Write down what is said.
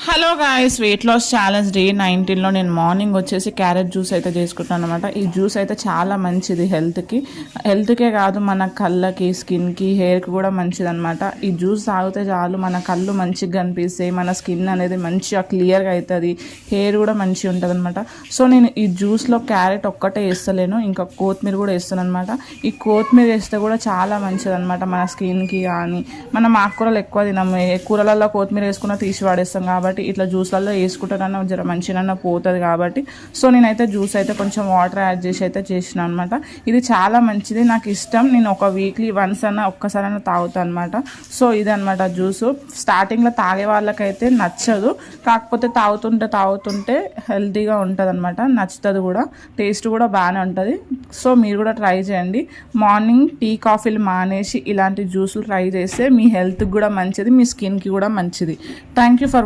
Hello guys, weight loss challenge day 19లో నేను morning వచ్చేసి క్యారెట్ జ్యూస్ అయితే చేసుకుంటాను అనమాట. ఈ జ్యూస్ అయితే చాలా మంచిది హెల్త్కే కాదు, మన కళ్ళకి, స్కిన్కి, హెయిర్కి కూడా మంచిది అనమాట. ఈ జ్యూస్ తాగితే చాలు మన కళ్ళు మంచిగా కనిపిస్తాయి, మన స్కిన్ అనేది మంచిగా క్లియర్గా అవుతుంది, హెయిర్ కూడా మంచిగా ఉంటుంది అనమాట. సో నేను ఈ జ్యూస్లో క్యారెట్ ఒక్కటే వేస్తలేను, ఇంకా కొత్తిమీర కూడా వేస్తాను అనమాట. ఈ కొత్తిమీర వేస్తే కూడా చాలా మంచిది అనమాట మన స్కిన్కి. కానీ మనం ఆకుకూరలు ఎక్కువ తినము, కూరలలో కొత్తిమీర వేసుకున్న తీసి వాడేస్తాం కాబట్టి ఇట్లా జ్యూస్లలో వేసుకుంటానన్నా జర మంచిగా పోతుంది కాబట్టి సో నేనైతే జ్యూస్ అయితే కొంచెం వాటర్ యాడ్ చేసి అయితే చేసిన అనమాట. ఇది చాలా మంచిది, నాకు ఇష్టం. నేను ఒక వీక్లీ వన్స్ అన్న ఒక్కసారైనా తాగుతాను అనమాట. సో ఇదనమాట జ్యూస్. స్టార్టింగ్లో తాగే వాళ్ళకైతే నచ్చదు, కాకపోతే తాగుతుంటే హెల్తీగా ఉంటుంది అనమాట, నచ్చుతుంది కూడా, టేస్ట్ కూడా బాగానే ఉంటుంది. సో మీరు కూడా ట్రై చేయండి. మార్నింగ్ టీ కాఫీలు మానేసి ఇలాంటి జ్యూసులు ట్రై చేస్తే మీ హెల్త్కి కూడా మంచిది, మీ స్కిన్కి కూడా మంచిది. Thank you for